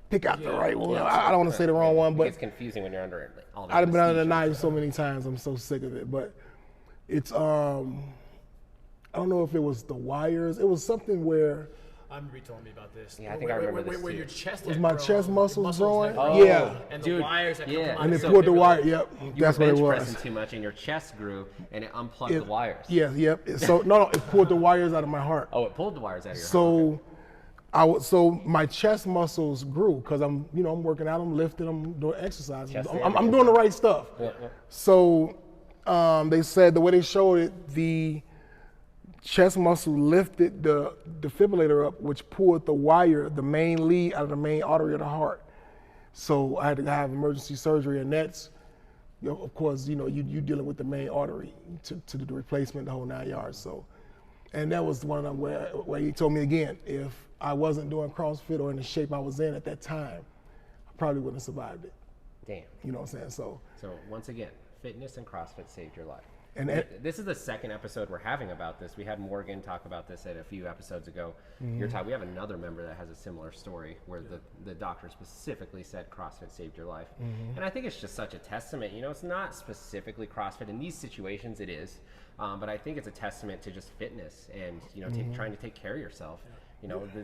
pick out the right one. I don't want to say the wrong one, but it's confusing when you're under all the I've been under the anesthesia. knife so many times. I'm so sick of it. But it's I don't know if it was the wires. It was something where I remember you telling me about this. Yeah, I think I remember this Where too. your chest was had my grown, chest your muscles growing. had grown, Yeah. and Dude, the wires had come yeah. out. and of it your pulled the hip. wire. Yep, You that's were what it bench was. pressing too much and your chest grew and it unplugged the wires. Yeah, yep. So no, it pulled the wires out of my heart. Oh, it pulled the wires out of your So so my chest muscles grew because I'm working out, I'm lifting, I'm doing exercises. Chest I'm doing the right stuff. Yeah. So they said the way they showed it, the chest muscle lifted the defibrillator up, which pulled the wire, the main lead out of the main artery of the heart. So I had to have emergency surgery, and that's, of course, you dealing with the main artery to do the replacement, the whole 9 yards. So, and that was one of them where he told me again, if I wasn't doing CrossFit or in the shape I was in at that time, I probably wouldn't have survived it. Damn. You know what I'm saying? So once again, fitness and CrossFit saved your life. And this is the second episode we're having about this. We had Morgan talk about this at a few episodes ago. We have another member that has a similar story where the doctor specifically said CrossFit saved your life. And I think it's just such a testament. It's not specifically CrossFit. In these situations, it is. But I think it's a testament to just fitness and, trying to take care of yourself.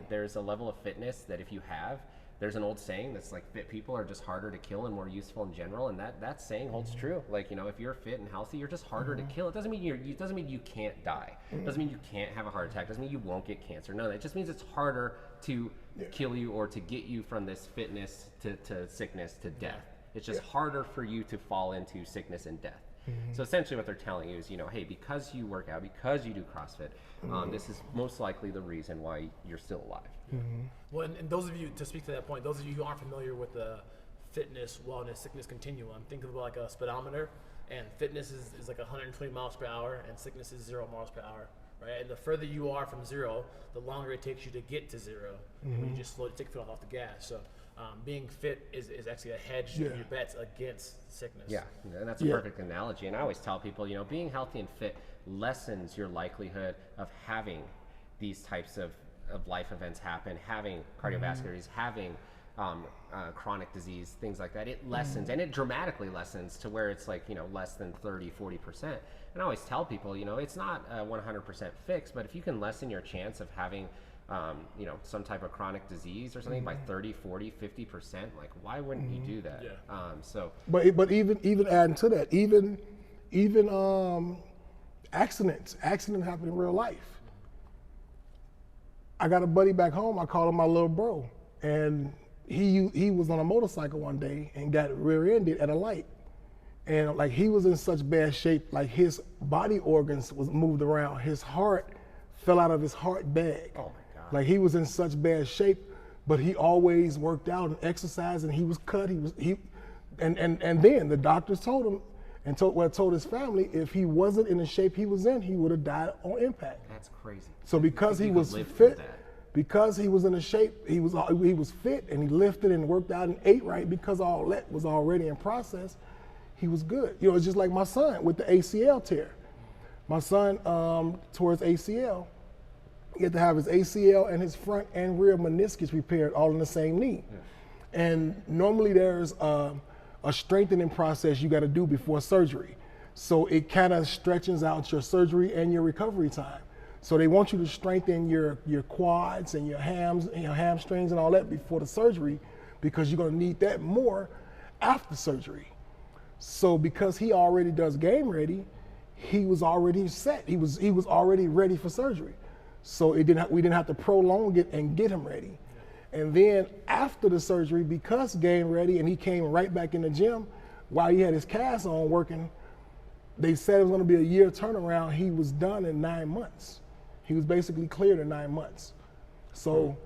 There's a level of fitness that if you have, there's an old saying that's like fit people are just harder to kill and more useful in general, and that saying holds true. Like, if you're fit and healthy, you're just harder to kill. It doesn't mean you can't die. It doesn't mean you can't have a heart attack. It doesn't mean you won't get cancer. No, it just means it's harder to kill you or to get you from this fitness to sickness to death. It's just harder for you to fall into sickness and death. So essentially what they're telling you is, hey, because you work out, because you do CrossFit, this is most likely the reason why you're still alive. Well, and those of you, to speak to that point, those of you who aren't familiar with the fitness, wellness, sickness continuum, think of it like a speedometer, and fitness is like 120 miles per hour, and sickness is 0 miles per hour, right? And the further you are from zero, the longer it takes you to get to zero. When you just take your foot off the gas. So being fit is actually a hedge to your bets against sickness. Yeah, and that's a perfect analogy. And I always tell people, being healthy and fit lessens your likelihood of having these types of life events happen, having cardiovascular disease, having chronic disease, things like that. It lessens, and it dramatically lessens to where it's like, less than 30-40%. And I always tell people, it's not 100% fixed, but if you can lessen your chance of having some type of chronic disease or something by 30, 40, 50%, like why wouldn't you do that? But even adding to that, even accidents happen in real life. I got a buddy back home, I call him my little bro, and he was on a motorcycle one day and got rear-ended at a light. And like he was in such bad shape, like his body organs was moved around. His heart fell out of his heart bag. Oh my God. Like he was in such bad shape, but he always worked out and exercised, and he was cut. And then the doctors told him and told his family if he wasn't in the shape he was in, he would have died on impact. That's crazy. So because he You was could live through fit, that. because he was in the shape, he was fit and he lifted and worked out and ate right, because all that was already in process, he was good. It's just like my son with the ACL tear. My son tore his ACL. He had to have his ACL and his front and rear meniscus repaired all in the same knee. Yeah. And normally there's a strengthening process you got to do before surgery. So it kind of stretches out your surgery and your recovery time. So they want you to strengthen your quads and your hamstrings and all that before the surgery, because you're going to need that more after surgery. So because he already does game ready, he was already set. He was already ready for surgery. So we didn't have to prolong it and get him ready. And then after the surgery, because game ready and he came right back in the gym while he had his cast on working, they said it was gonna be a year turnaround. He was done in 9 months. He was basically cleared in 9 months. So,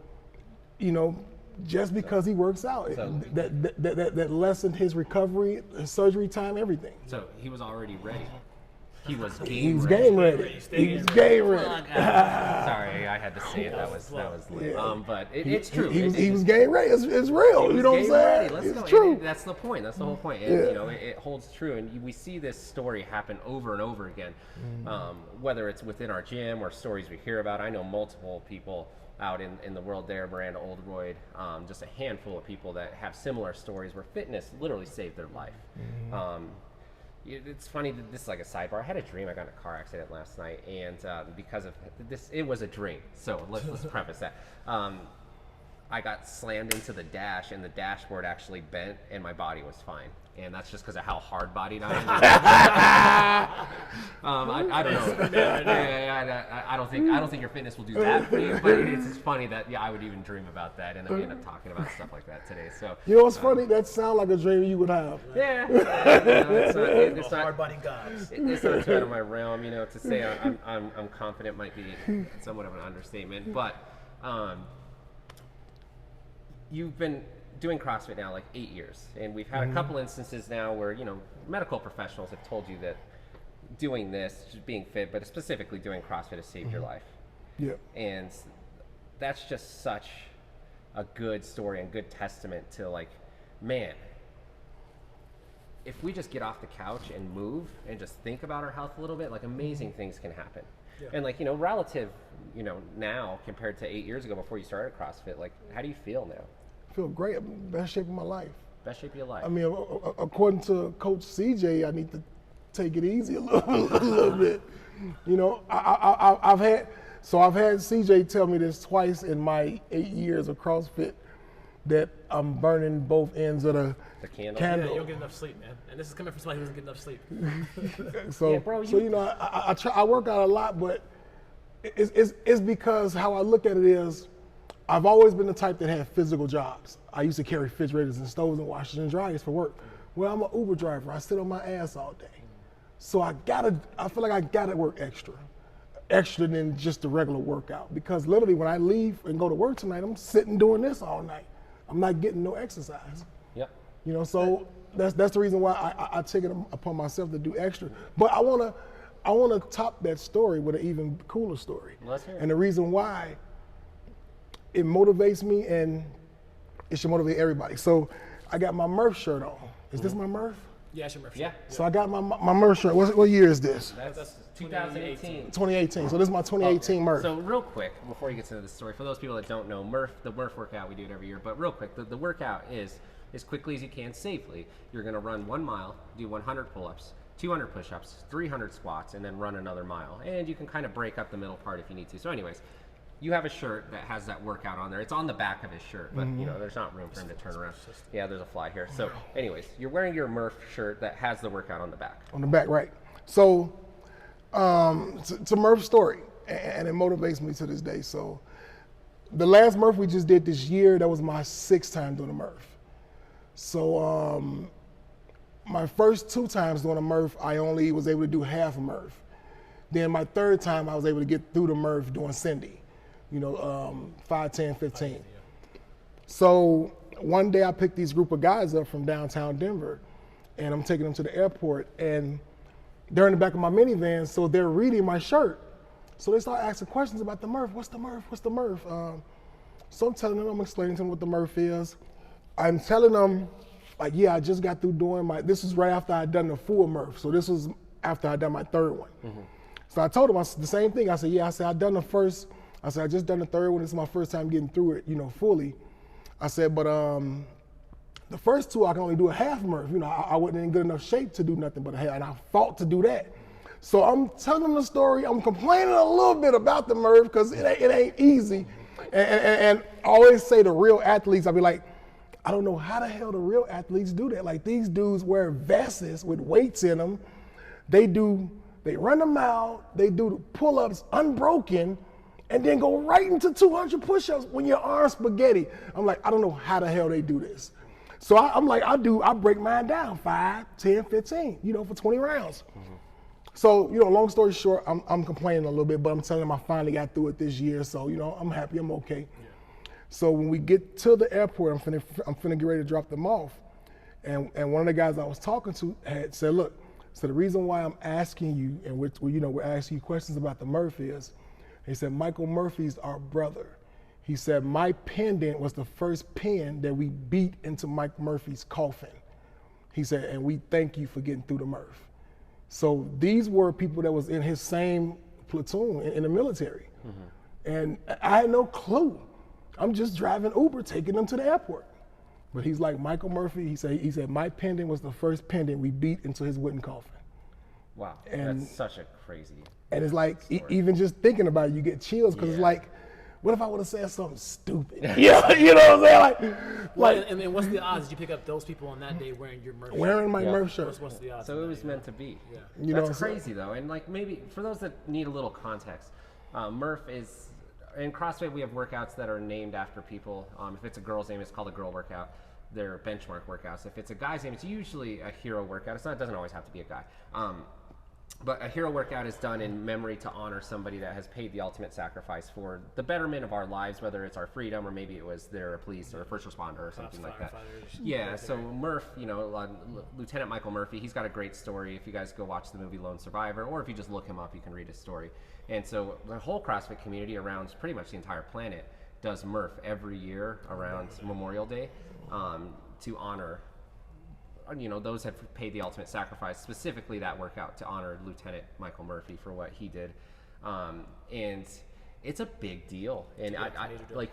just because he works out, that lessened his recovery, his surgery time, everything. So he was already ready. He was game He was ready. game ready. He was game ready. Sorry, I had to say it. That was late. But it's true. He was game ready. It's real. You know what I'm saying? It's true. And that's the point. That's the whole point. And, it holds true. And we see this story happen over and over again, whether it's within our gym or stories we hear about. I know multiple people out in the world there, Miranda Oldroyd, just a handful of people that have similar stories where fitness literally saved their life. It's funny that this is like a sidebar. I had a dream. I got in a car accident last night, and because of this, it was a dream. So let's preface that. I got slammed into the dash, and the dashboard actually bent, and my body was fine. And that's just because of how hard-bodied I am. I don't know. I don't think your fitness will do that for you. But it's just funny that I would even dream about that, and I end up talking about stuff like that today. So you know what's funny? That sounds like a dream you would have. Yeah. It's not hard-body gods. It's not too out of my realm. To say I'm confident might be somewhat of an understatement, but. You've been doing CrossFit now like 8 years, and we've had a couple instances now where medical professionals have told you that doing this, just being fit, but specifically doing CrossFit has saved your life. Yeah. And that's just such a good story and good testament to man, if we just get off the couch and move and just think about our health a little bit, amazing things can happen. Yeah. And relative, now compared to 8 years ago before you started CrossFit, how do you feel now? I feel great. I'm in the best shape of my life. Best shape of your life. I mean, according to Coach CJ, I need to take it easy a little bit. I've had CJ tell me this twice in my 8 years of CrossFit, that I'm burning both ends of the candle. Yeah, you don't get enough sleep, man. And this is coming from somebody who doesn't get enough sleep. So I work out a lot, but it's because how I look at it is, I've always been the type that had physical jobs. I used to carry refrigerators and stoves and washers and dryers for work. Well, I'm an Uber driver. I sit on my ass all day. So I feel like I gotta work extra than just the regular workout. Because literally when I leave and go to work tonight, I'm sitting doing this all night. I'm not getting no exercise. Yep. So that's the reason why I take it upon myself to do extra. But I wanna top that story with an even cooler story. Let's hear it. And the reason why it motivates me, and it should motivate everybody. So I got my Murph shirt on. Is this my Murph? Yeah, it's your Murph shirt. Yeah. So I got my Murph shirt. What year is this? That's 2018. 2018. So this is my 2018 Murph. So real quick, before you get to the story, for those people that don't know, the Murph workout, we do it every year, but real quick, the workout is as quickly as you can safely. You're gonna run 1 mile, do 100 pull-ups, 200 push-ups, 300 squats, and then run another mile. And you can kind of break up the middle part if you need to. So anyways, you have a shirt that has that workout on there. It's on the back of his shirt, but there's not room for him to turn around. Yeah, there's a fly here. So anyways, you're wearing your Murph shirt that has the workout on the back. On the back, right. So it's a Murph story, and it motivates me to this day. So the last Murph we just did this year, that was my 6th time doing a Murph. So my first 2 times doing a Murph, I only was able to do half a Murph. Then my 3rd time, I was able to get through the Murph doing Cindy. 5, 10, 15. So one day I picked these group of guys up from downtown Denver, and I'm taking them to the airport, and they're in the back of my minivan, so they're reading my shirt. So they start asking questions about the Murph. What's the Murph? What's the Murph? So I'm telling them, I'm explaining to them what the Murph is. I'm telling them, I just got through doing this is right after I'd done the full Murph. So this was after I'd done my 3rd one. So I told them the same thing. I said, I'd done the first. I said, I just done the 3rd one. This is my first time getting through it, fully. I said, but the first 2, I can only do a half Murph. I wasn't in good enough shape to do nothing but a half, and I fought to do that. So I'm telling them the story. I'm complaining a little bit about the Murph because it ain't easy. And I always say the real athletes, I'll be like, I don't know how the hell the real athletes do that. These dudes wear vests with weights in them. They They run a mile, they do the pull-ups unbroken, and then go right into 200 push-ups when your arm's spaghetti. I'm like, I don't know how the hell they do this. So I'm like, I break mine down 5, 10, 15, for 20 rounds. So, long story short, I'm complaining a little bit, but I'm telling them I finally got through it this year. So, I'm happy, I'm okay. Yeah. So when we get to the airport, I'm finna get ready to drop them off. And one of the guys I was talking to had said, look, so the reason why I'm asking you, and we're asking you questions about the Murphy is, he said, Michael Murphy's our brother. He said, my pendant was the first pin that we beat into Mike Murphy's coffin. He said, and we thank you for getting through the Murph. So these were people that was in his same platoon in the military. And I had no clue. I'm just driving Uber, taking them to the airport. But he's like, Michael Murphy, he said, my pendant was the first pendant we beat into his wooden coffin. Wow, and that's such a crazy And it's like, even just thinking about it, you get chills, because it's like, what if I would have said something stupid? Yeah, you know what I'm saying? And what's the odds that you pick up those people on that day wearing your Murph shirt? Wearing my Murph shirt. What's the odds? So it was meant to be. Yeah. That's crazy though, and like maybe for those that need a little context, Murph is, in CrossFit we have workouts that are named after people. If it's a girl's name, it's called a girl workout. They're benchmark workouts. If it's a guy's name, it's usually a hero workout. It doesn't always have to be a guy. But a hero workout is done in memory to honor somebody that has paid the ultimate sacrifice for the betterment of our lives, whether it's our freedom or maybe it was they're a police or a first responder or something like that. Yeah, so Murph, Lieutenant Michael Murphy, he's got a great story. If you guys go watch the movie Lone Survivor, or if you just look him up, you can read his story. And so the whole CrossFit community around pretty much the entire planet does Murph every year around Memorial Day to honor those have paid the ultimate sacrifice, specifically that workout to honor Lieutenant Michael Murphy for what he did. And it's a big deal. And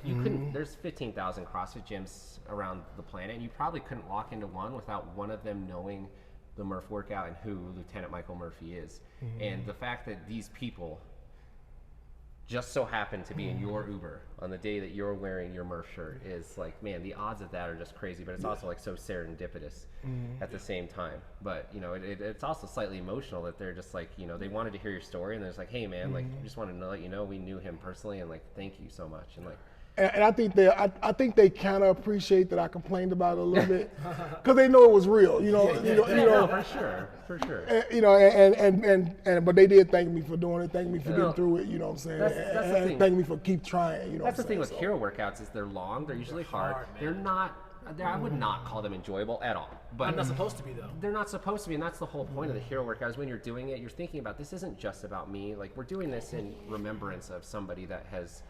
you couldn't, there's 15,000 CrossFit gyms around the planet, and you probably couldn't walk into one without one of them knowing the Murph workout and who Lieutenant Michael Murphy is. And the fact that these people just so happen to be in your Uber on the day that you're wearing your Murph shirt is like, man, the odds of that are just crazy, but it's also like so serendipitous at the same time. But it's also slightly emotional that they're just like, they wanted to hear your story, and they're just like, hey man, like, we just wanted to let you know we knew him personally, and like, thank you so much. And like, and I think they kind of appreciate that I complained about it a little bit, because they know it was real, for sure. And but they did thank me for doing it, thank me for getting through it, you know what I'm saying? That's the thing. Thank me for keep trying, you know. That's the thing with hero workouts is they're long, they're usually hard. They're not. I would not call them enjoyable at all. But they're not supposed to be though. They're not supposed to be, and that's the whole point of the hero workout. Is when you're doing it, you're thinking about this isn't just about me. Like, we're doing this in remembrance of somebody that has.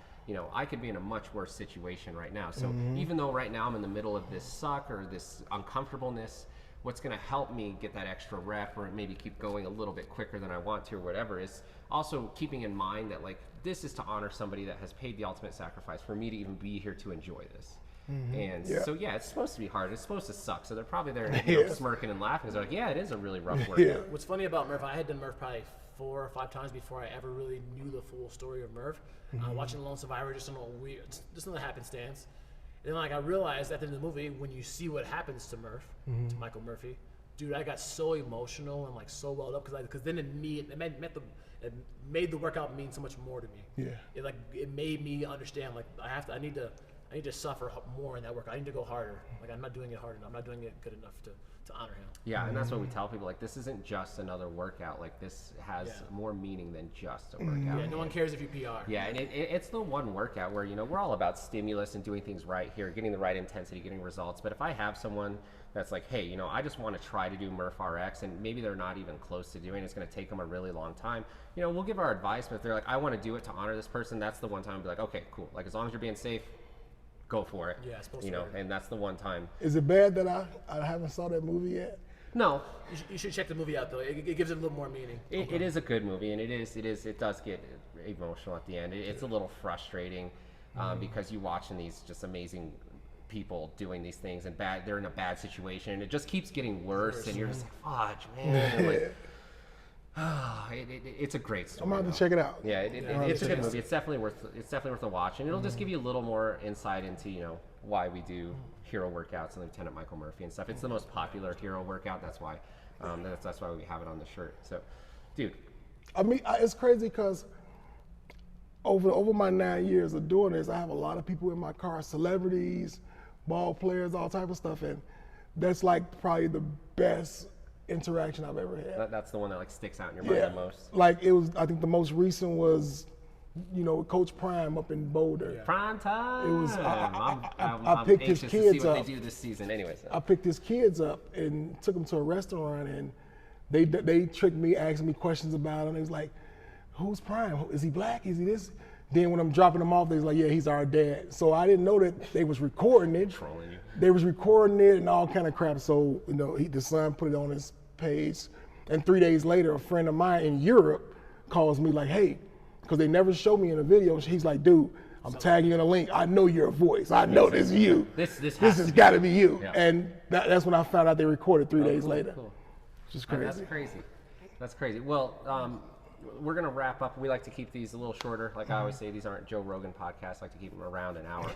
I could be in a much worse situation right now. So even though right now I'm in the middle of this suck or this uncomfortableness, what's going to help me get that extra rep or maybe keep going a little bit quicker than I want to or whatever is also keeping in mind that like this is to honor somebody that has paid the ultimate sacrifice for me to even be here to enjoy this. And so it's supposed to be hard. It's supposed to suck. So they're probably there smirking and laughing. They're like, yeah, it is a really rough workout. What's funny about Murph, I had done Murph probably 4 or 5 times before I ever really knew the full story of Murph. Watching Lone Survivor, just on a weird, just on the happenstance. And then like I realized at the end of the movie, when you see what happens to Murph, to Michael Murphy, dude, I got so emotional and like so welled up because then it made the workout mean so much more to me. Yeah. It made me understand like I need to suffer more in that workout. I need to go harder. Like I'm not doing it hard enough. I'm not doing it good enough to honor him. Yeah, and that's what we tell people. Like, this isn't just another workout. Like, this has more meaning than just a workout. Yeah, no one cares if you PR. Yeah, and it's the one workout where, we're all about stimulus and doing things right here, getting the right intensity, getting results. But if I have someone that's like, hey, I just want to try to do Murph RX, and maybe they're not even close to doing it, it's going to take them a really long time, we'll give our advice. But if they're like, I want to do it to honor this person, that's the one time I'll be like, okay, cool. Like, as long as you're being safe, go for it. Yeah, it's supposed to and that's the one time. Is it bad that I haven't saw that movie yet? No. You should check the movie out though. It gives it a little more meaning. It is a good movie, and it does get emotional at the end. It's a little frustrating because you watching these just amazing people doing these things, and they're in a bad situation, and it just keeps getting worse, and you're just like, fudge, man. It's a great story. I'm about to check it out. Yeah, it's a good movie. It's definitely worth a watch, and it'll just give you a little more insight into why we do hero workouts and Lieutenant Michael Murphy and stuff. It's the most popular hero workout. That's why we have it on the shirt. So, dude, I mean, it's crazy because over my 9 years of doing this, I have a lot of people in my car, celebrities, ball players, all type of stuff, and that's like probably the best interaction I've ever had. That's the one that like sticks out in your mind the most. Like it was. I think the most recent was, Coach Prime up in Boulder. Prime time. It was. I'm I picked his anxious kids to see what up. they do this season. Anyways, I picked his kids up and took them to a restaurant, and they tricked me, asking me questions about him. They was like, "Who's Prime? Is he black? Is he this?" Then when I'm dropping them off, they was like, "Yeah, he's our dad." So I didn't know that they was recording it. Trolling you. They was recording it and all kind of crap. So the son put it on his page, and 3 days later, a friend of mine in Europe calls me like, "Hey," because they never showed me in the video. He's like, "Dude, I'm tagging you in a link. I know your voice. I know this is you. This has got to be you." Yeah. And that's when I found out they recorded 3 days later. Cool. Which is crazy. That's crazy. That's crazy. Well, we're gonna wrap up. We like to keep these a little shorter. Like I always say, these aren't Joe Rogan podcasts. I like to keep them around an hour.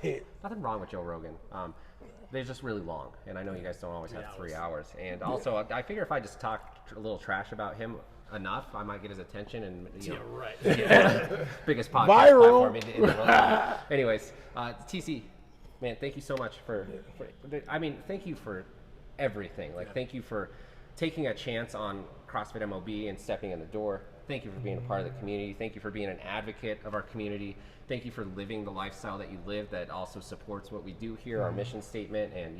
Nothing wrong with Joe Rogan. They're just really long, and I know you guys don't always have 3 hours. And also, I figure if I just talk a little trash about him enough, I might get his attention. And right. Biggest podcast Viral. platform in the world. Anyways, TC, man, thank you so much thank you for everything. Like, thank you for taking a chance on CrossFit MLB and stepping in the door. Thank you for being a part of the community. Thank you for being an advocate of our community. Thank you for living the lifestyle that you live that also supports what we do here, our mission statement, and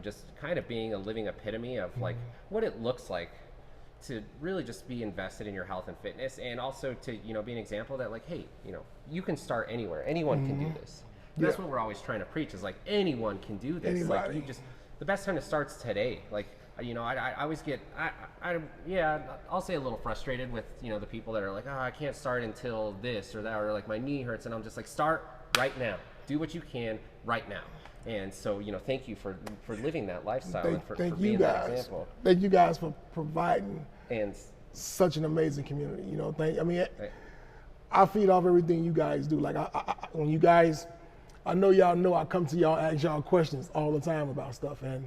just kind of being a living epitome of like what it looks like to really just be invested in your health and fitness, and also to be an example that like, hey, you can start anywhere. Anyone can do this. And that's what we're always trying to preach is like anyone can do this. Anybody. Like the best time to start's today. Like I always get I'll say a little frustrated with the people that are like, oh, I can't start until this or that, or like my knee hurts, and I'm just like, start right now. Do what you can right now. And so thank you for living that lifestyle and for being that example. Thank you guys for providing and such an amazing community. I feed off everything you guys do. Like when you guys, I know y'all know I come to y'all, ask y'all questions all the time about stuff, and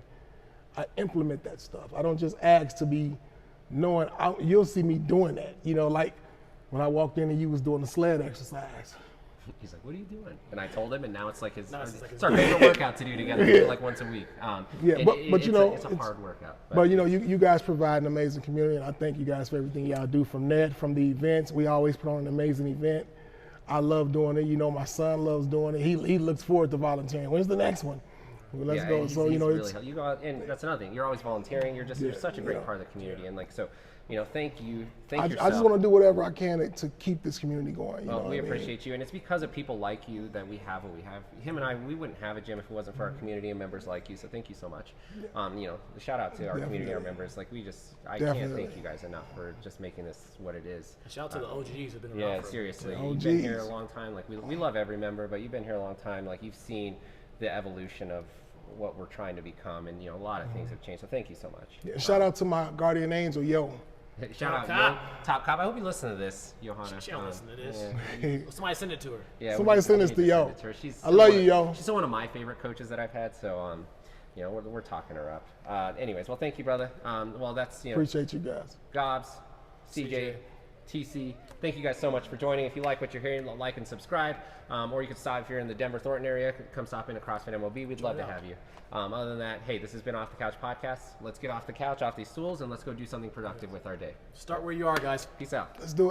I implement that stuff. I don't just ask to be knowing. You'll see me doing that. Like when I walked in and you was doing the sled exercise. He's like, "What are you doing?" And I told him, and now it's like it's our favorite workout to do together, like once a week. It's a hard workout. But you guys provide an amazing community, and I thank you guys for everything y'all do. From the events, we always put on an amazing event. I love doing it. My son loves doing it. He looks forward to volunteering. When's the next one? Well, let's go. So he's really, you go out, and that's another thing. You're always volunteering. You're such a great part of the community, and like so. Thank you. I just want to do whatever I can to keep this community going. We appreciate you, and it's because of people like you that we have what we have. Him and I, we wouldn't have a gym if it wasn't for our community and members like you. So thank you so much. Shout out to our community, our members. Like I can't thank you guys enough for just making this what it is. Shout out to the OGs who've been around. Yeah, seriously, you've been here a long time. Like we love every member, but you've been here a long time. Like you've seen the evolution of what we're trying to become, and a lot of things have changed. So thank you so much. Yeah, shout out to my guardian angel, Yo. Shout out, Top Cop. I hope you listen to this, Johanna. She don't listen to this. Yeah. Somebody send it to her. Yeah, somebody send this to Yo. I love you, Yo. She's still one of my favorite coaches that I've had. So, we're talking her up. Anyways, well, thank you, brother. That's appreciate you guys. Gobs, CJ, TC. Thank you guys so much for joining. If you like what you're hearing, like and subscribe. Or you can stop if you're in the Denver Thornton area. Come stop into CrossFit MLB. We'd love to have you. Other than that, hey, this has been Off the Couch Podcast. Let's get off the couch, off these stools, and let's go do something productive with our day. Start where you are, guys. Peace out. Let's do it.